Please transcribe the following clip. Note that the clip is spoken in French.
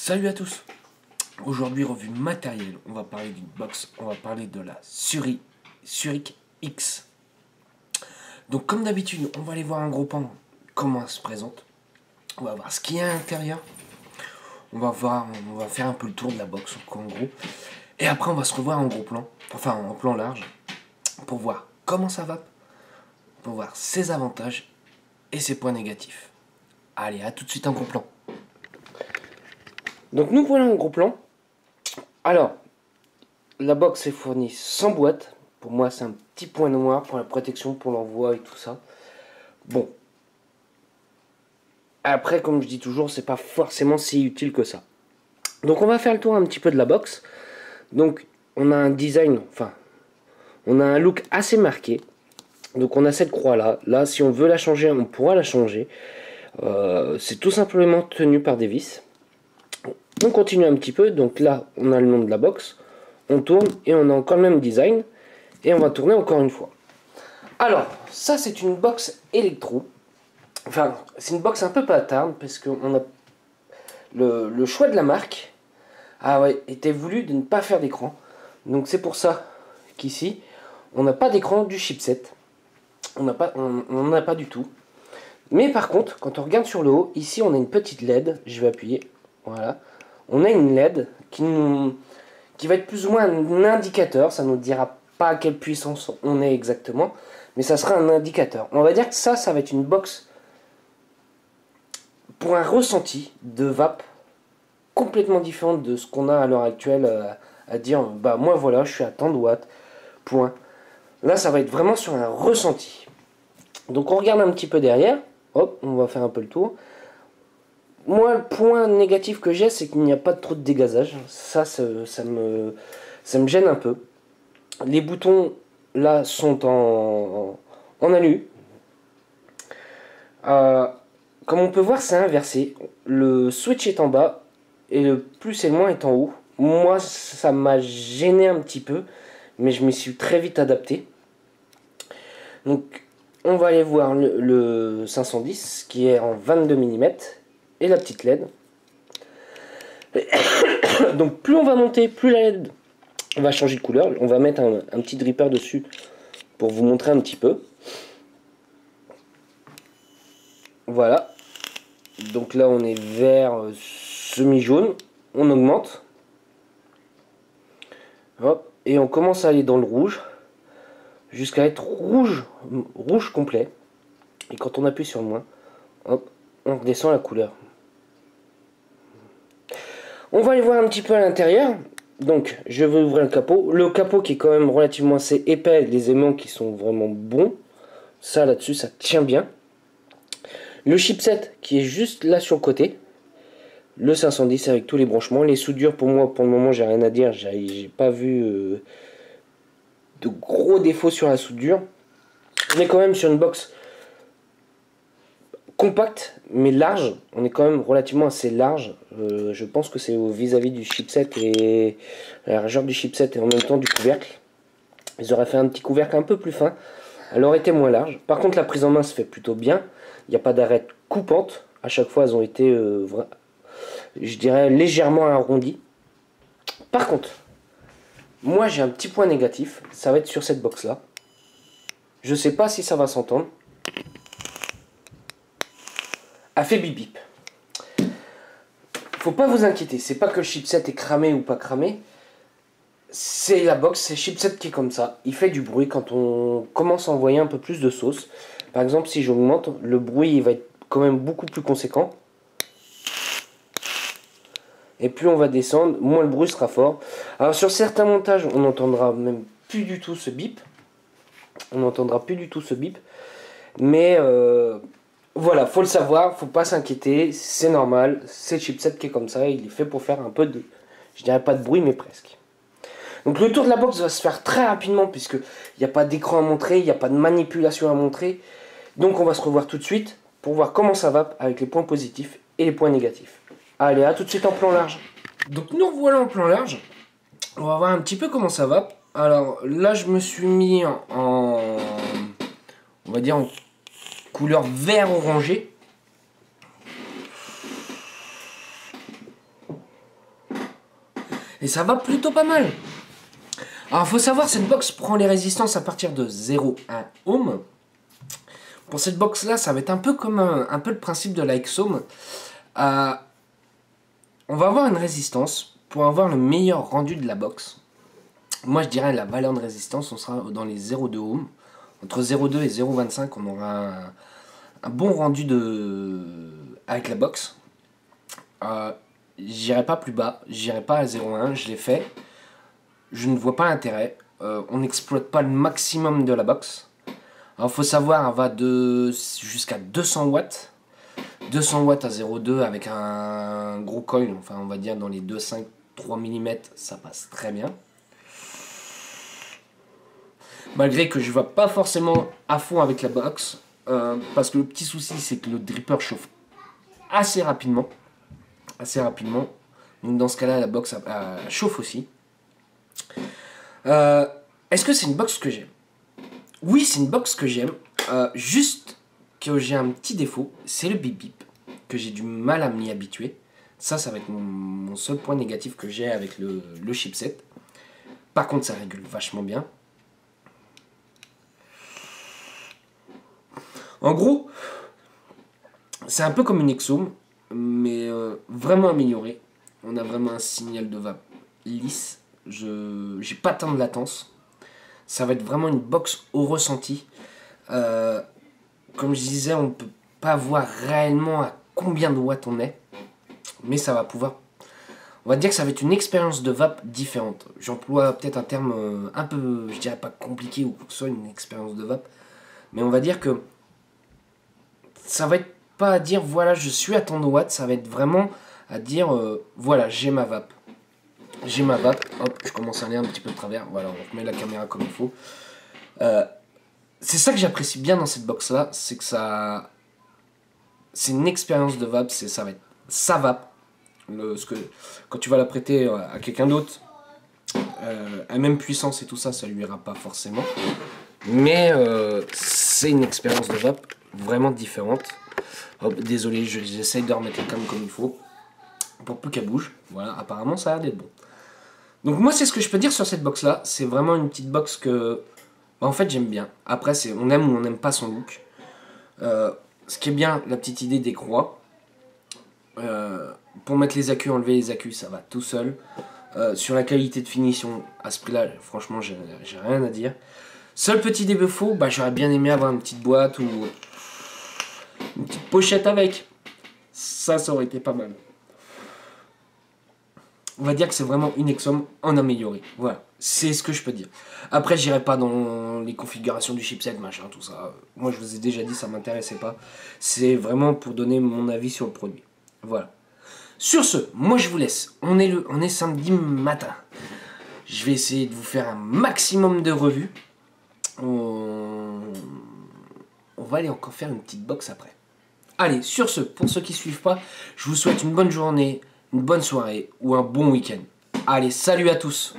Salut à tous. Aujourd'hui, revue matérielle. On va parler d'une box. On va parler de la Zurich X. Donc comme d'habitude, on va aller voir un gros pan comment elle se présente. On va voir ce qu'il y a à l'intérieur. On va faire un peu le tour de la box en gros. Et après on va se revoir en gros plan, enfin en plan large, pour voir comment ça va, pour voir ses avantages et ses points négatifs. Allez, à tout de suite en gros plan. Donc nous voilà en gros plan. Alors, la box est fournie sans boîte. Pour moi, c'est un petit point noir pour la protection, pour l'envoi et tout ça. Bon. Après, comme je dis toujours, c'est pas forcément si utile que ça. Donc on va faire le tour un petit peu de la box. Donc on a un design, enfin, on a un look assez marqué. Donc on a cette croix là. Là, si on veut la changer, on pourra la changer. C'est tout simplement tenu par des vis. On continue un petit peu. Donc là, on a le nom de la box. On tourne et on a encore le même design. Et on va tourner encore une fois. Alors, ça c'est une box électro. Enfin, c'est une box un peu patarde parce qu'on a le choix de la marque était voulu de ne pas faire d'écran. Donc c'est pour ça qu'ici, on n'a pas d'écran du chipset. On n'en a pas du tout. Mais par contre, quand on regarde sur le haut, ici on a une petite LED. Je vais appuyer. Voilà. On a une LED qui va être plus ou moins un indicateur. Ça nous dira pas à quelle puissance on est exactement, mais ça sera un indicateur. On va dire que ça va être une box pour un ressenti de vape complètement différent de ce qu'on a à l'heure actuelle à dire, bah moi voilà, je suis à tant de watts, point. Là, ça va être vraiment sur un ressenti. Donc on regarde un petit peu derrière, hop, on va faire un peu le tour. Moi, le point négatif que j'ai, c'est qu'il n'y a pas trop de dégazage. Ça me gêne un peu. Les boutons, là, sont en alu. Comme on peut voir, c'est inversé. Le switch est en bas et le plus et le moins est en haut. Moi, ça m'a gêné un petit peu, mais je m'y suis très vite adapté. Donc, on va aller voir le 510 qui est en 22 mm et la petite LED. Donc, plus on va monter, plus la LED va changer de couleur. On va mettre un petit dripper dessus pour vous montrer un petit peu. Voilà. Donc là, on est vert semi-jaune. On augmente. Hop. Et on commence à aller dans le rouge. Jusqu'à être rouge complet. Et quand on appuie sur le moins, hop, on redescend la couleur. On va aller voir un petit peu à l'intérieur. Donc, je vais ouvrir le capot. Le capot qui est quand même relativement assez épais, les aimants qui sont vraiment bons. Ça, là-dessus, ça tient bien. Le chipset qui est juste là sur le côté. Le 510 avec tous les branchements. Les soudures, pour moi, pour le moment, j'ai rien à dire. J'ai pas vu de gros défauts sur la soudure. On est quand même sur une box compacte mais large. On est quand même relativement assez large. Je pense que c'est vis-à-vis du chipset et la largeur du chipset et en même temps du couvercle. Ils auraient fait un petit couvercle un peu plus fin. Elle aurait été moins large. Par contre, la prise en main se fait plutôt bien. Il n'y a pas d'arête coupante. À chaque fois, elles ont été, je dirais, légèrement arrondies. Par contre, moi j'ai un petit point négatif. Ça va être sur cette box là. Je sais pas si ça va s'entendre. A fait bip bip. Faut pas vous inquiéter, c'est pas que le chipset est cramé ou pas cramé. C'est la box, c'est le chipset qui est comme ça. Il fait du bruit quand on commence à envoyer un peu plus de sauce. Par exemple, si j'augmente, le bruit il va être quand même beaucoup plus conséquent. Et plus on va descendre, moins le bruit sera fort. Alors sur certains montages, on n'entendra même plus du tout ce bip. On n'entendra plus du tout ce bip. Mais voilà, faut le savoir, faut pas s'inquiéter, c'est normal, c'est le chipset qui est comme ça, il est fait pour faire un peu de, je dirais pas de bruit, mais presque. Donc le tour de la box va se faire très rapidement, puisque il n'y a pas d'écran à montrer, il n'y a pas de manipulation à montrer. Donc on va se revoir tout de suite, pour voir comment ça va, avec les points positifs et les points négatifs. Allez, à tout de suite en plan large. Donc nous revoilà en plan large, on va voir un petit peu comment ça va. Alors là je me suis mis on va dire en couleur vert orangé. Et ça va plutôt pas mal. Alors, il faut savoir, cette box prend les résistances à partir de 0,1 ohm. Pour cette box-là, ça va être un peu comme un peu le principe de la Exome. On va avoir une résistance pour avoir le meilleur rendu de la box. Moi, je dirais la valeur de résistance, on sera dans les 0,2 ohm. Entre 0,2 et 0,25, on aura un bon rendu avec la box. J'irai pas plus bas, j'irai pas à 0,1, je l'ai fait. Je ne vois pas l'intérêt. On n'exploite pas le maximum de la box. Alors, faut savoir, elle va jusqu'à 200 watts. 200 watts à 0,2 avec un gros coil, enfin on va dire dans les 2,5, 3 mm, ça passe très bien. Malgré que je ne vais pas forcément à fond avec la box, parce que le petit souci c'est que le dripper chauffe assez rapidement. Donc dans ce cas là la box chauffe aussi. Est-ce que c'est une box que j'aime? Oui, c'est une box que j'aime, juste que j'ai un petit défaut, c'est le bip bip, que j'ai du mal à m'y habituer. Ça va être mon seul point négatif que j'ai avec le chipset. Par contre ça régule vachement bien. En gros, c'est un peu comme une Exome, mais vraiment amélioré. On a vraiment un signal de vape lisse. J'ai pas tant de latence. Ça va être vraiment une box au ressenti. Comme je disais, on ne peut pas voir réellement à combien de watts on est. Mais ça va pouvoir... On va dire que ça va être une expérience de vape différente. J'emploie peut-être un terme un peu, je dirais pas compliqué ou quoi que ce soit, une expérience de vape. Mais on va dire que ça va être pas à dire voilà je suis à tant de watts, ça va être vraiment à dire voilà j'ai ma vape. J'ai ma vape, hop je commence à aller un petit peu de travers, voilà on remet la caméra comme il faut. C'est ça que j'apprécie bien dans cette box là, c'est que ça... C'est une expérience de vape, ça va être sa vape. Quand tu vas la prêter à quelqu'un d'autre, à même puissance et tout ça, ça lui ira pas forcément. Mais c'est une expérience de vape vraiment différente. Hop, désolé, j'essaye de remettre la cam comme il faut. Pour peu qu'elle bouge. Voilà, apparemment ça a l'air d'être bon. Donc moi c'est ce que je peux dire sur cette box là. C'est vraiment une petite box que... en fait j'aime bien. Après on aime ou on n'aime pas son look. Ce qui est bien, la petite idée des croix. Pour mettre les accus, enlever les accus, ça va tout seul. Sur la qualité de finition, à ce prix là, franchement j'ai rien à dire. Seul petit défaut, j'aurais bien aimé avoir une petite boîte ou une petite pochette avec. Ça aurait été pas mal. On va dire que c'est vraiment une Exome en amélioré. Voilà, c'est ce que je peux dire. Après, j'irai pas dans les configurations du chipset, machin, tout ça. Moi, je vous ai déjà dit, ça m'intéressait pas. C'est vraiment pour donner mon avis sur le produit. Voilà. Sur ce, moi je vous laisse. On est samedi matin. Je vais essayer de vous faire un maximum de revues. On va aller encore faire une petite box après. Allez, sur ce, pour ceux qui ne suivent pas, je vous souhaite une bonne journée, une bonne soirée ou un bon week-end. Allez, salut à tous!